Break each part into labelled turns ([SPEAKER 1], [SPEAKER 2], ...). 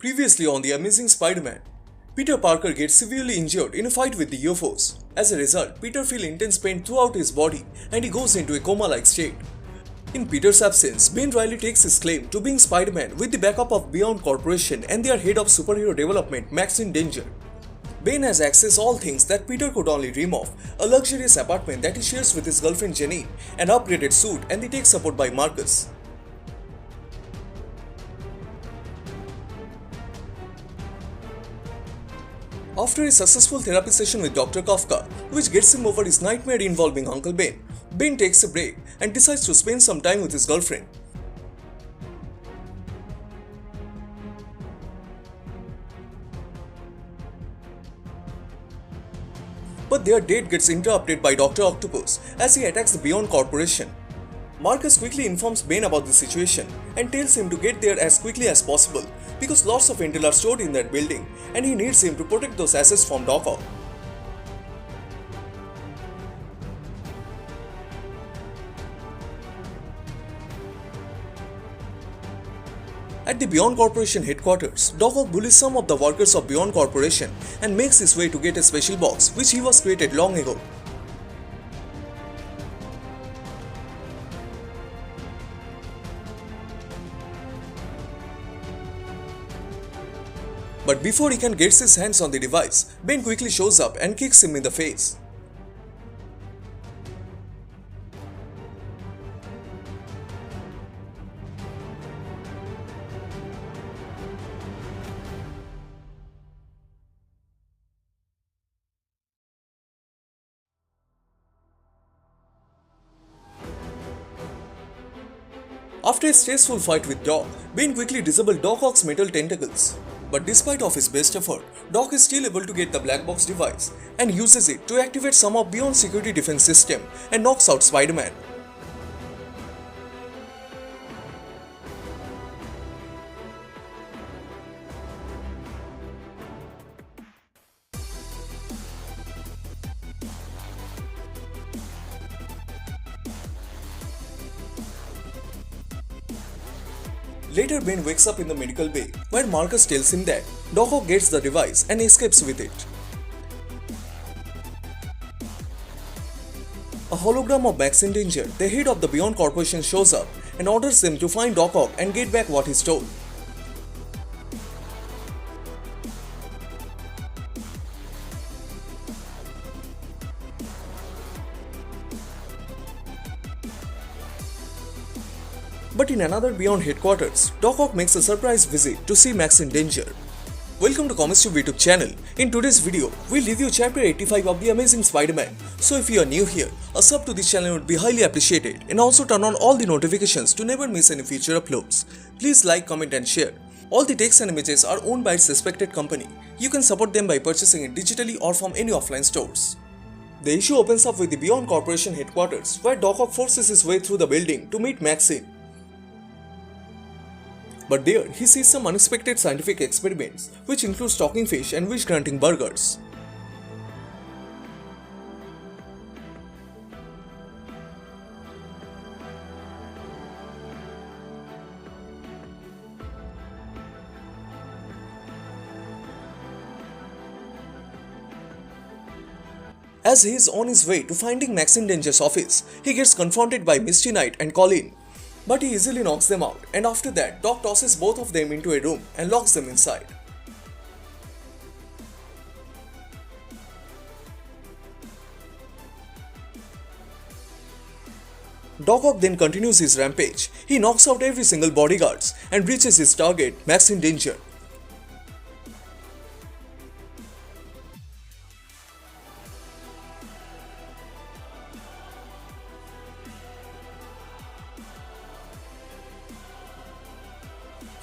[SPEAKER 1] Previously on The Amazing Spider-Man, Peter Parker gets severely injured in a fight with the UFOs. As a result, Peter feels intense pain throughout his body and he goes into a coma-like state. In Peter's absence, Ben Reilly takes his claim to being Spider-Man with the backup of Beyond Corporation and their head of superhero development, Maxine Danger. Ben has access all things that Peter could only dream of, a luxurious apartment that he shares with his girlfriend Janine, an upgraded suit, and the tech support by Marcus. After a successful therapy session with Dr. Kafka, which gets him over his nightmare involving Uncle Ben, Ben takes a break and decides to spend some time with his girlfriend. But their date gets interrupted by Dr. Octopus as he attacks the Beyond Corporation. Marcus quickly informs Ben about the situation and tells him to get there as quickly as possible because lots of intel are stored in that building and he needs him to protect those assets from Doc Ock. At the Beyond Corporation headquarters, Doc Ock bullies some of the workers of Beyond Corporation and makes his way to get a special box which he was created long ago. But before he can get his hands on the device, Ben quickly shows up and kicks him in the face. After a stressful fight with Doc, Ben quickly disables Doc Ock's metal tentacles. But despite of his best effort, Doc is still able to get the black box device and uses it to activate some of Beyond's security defense system and knocks out Spider-Man. Later, Ben wakes up in the medical bay, where Marcus tells him that Doc Ock gets the device and escapes with it. A hologram of Maxine Danger, the head of the Beyond Corporation, shows up and orders them to find Doc Ock and get back what he stole. But in another Beyond headquarters, Doc Ock makes a surprise visit to see Maxine Danger. Welcome to ComicsTube YouTube channel. In today's video, we'll review chapter 85 of The Amazing Spider-Man. So if you are new here, a sub to this channel would be highly appreciated and also turn on all the notifications to never miss any future uploads. Please like, comment and share. All the text and images are owned by its respected company. You can support them by purchasing it digitally or from any offline stores. The issue opens up with the Beyond Corporation headquarters, where Doc Ock forces his way through the building to meet Maxine. But there, he sees some unexpected scientific experiments, which includes talking fish and wish-granting burgers. As he is on his way to finding Maxine Danger's office, he gets confronted by Misty Knight and Colleen. But he easily knocks them out, and after that, Doc tosses both of them into a room and locks them inside. Doc Ock then continues his rampage. He knocks out every single bodyguards and reaches his target, Maxine Danger.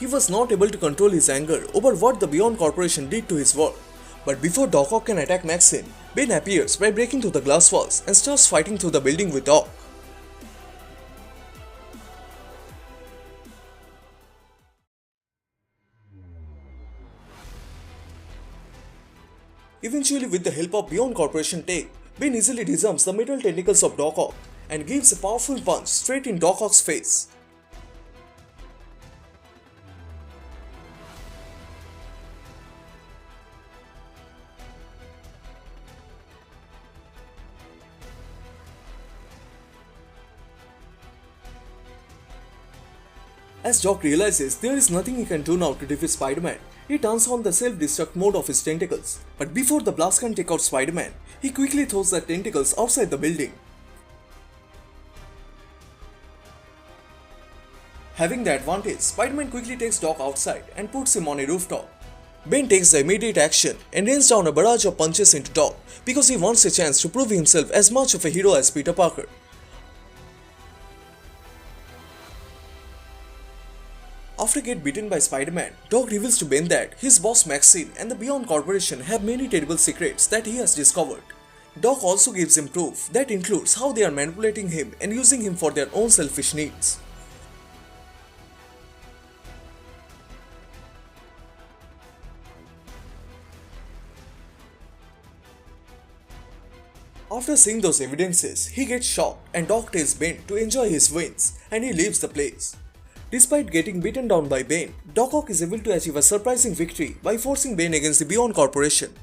[SPEAKER 1] He was not able to control his anger over what the Beyond Corporation did to his world. But before Doc Ock can attack Maxine, Ben appears by breaking through the glass walls and starts fighting through the building with Doc. Eventually, with the help of Beyond Corporation tech, Ben easily disarms the metal tentacles of Doc Ock and gives a powerful punch straight in Doc Ock's face. As Doc realizes there is nothing he can do now to defeat Spider-Man, he turns on the self-destruct mode of his tentacles. But before the blast can take out Spider-Man, he quickly throws the tentacles outside the building. Having the advantage, Spider-Man quickly takes Doc outside and puts him on a rooftop. Bane takes the immediate action and rains down a barrage of punches into Doc because he wants a chance to prove himself as much of a hero as Peter Parker. After getting beaten by Spider-Man, Doc reveals to Bane that his boss Maxine and the Beyond Corporation have many terrible secrets that he has discovered. Doc also gives him proof that includes how they are manipulating him and using him for their own selfish needs. After seeing those evidences, he gets shocked and Doc tells Bane to enjoy his wins and he leaves the place. Despite getting beaten down by Bane, Doc Ock is able to achieve a surprising victory by forcing Bane against the Beyond Corporation.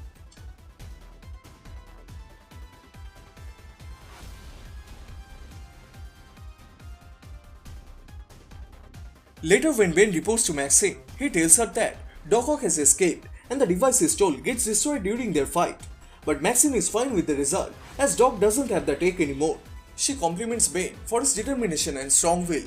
[SPEAKER 1] Later when Bane reports to Maxine, he tells her that Doc Ock has escaped and the device he stole gets destroyed during their fight. But Maxine is fine with the result as Doc doesn't have the take anymore. She compliments Bane for his determination and strong will.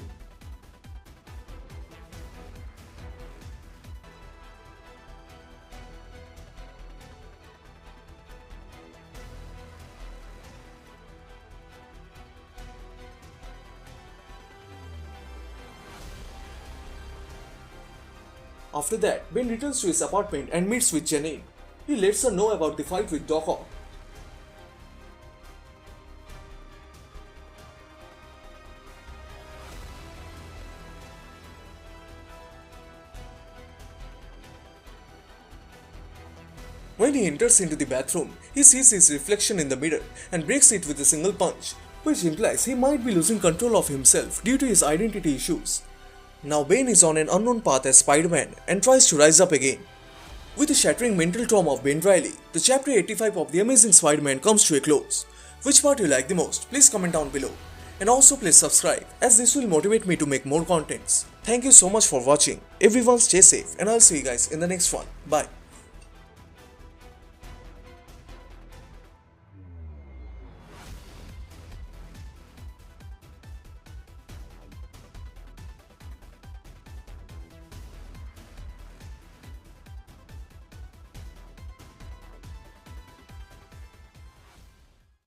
[SPEAKER 1] After that, Bane returns to his apartment and meets with Janine. He lets her know about the fight with Doc Ock. When he enters into the bathroom, he sees his reflection in the mirror and breaks it with a single punch, which implies he might be losing control of himself due to his identity issues. Now Bane is on an unknown path as Spider-Man and tries to rise up again. With the shattering mental trauma of Ben Reilly, the chapter 85 of The Amazing Spider-Man comes to a close. Which part you like the most? Please comment down below. And also please subscribe as this will motivate me to make more contents. Thank you so much for watching. Everyone stay safe and I'll see you guys in the next one. Bye.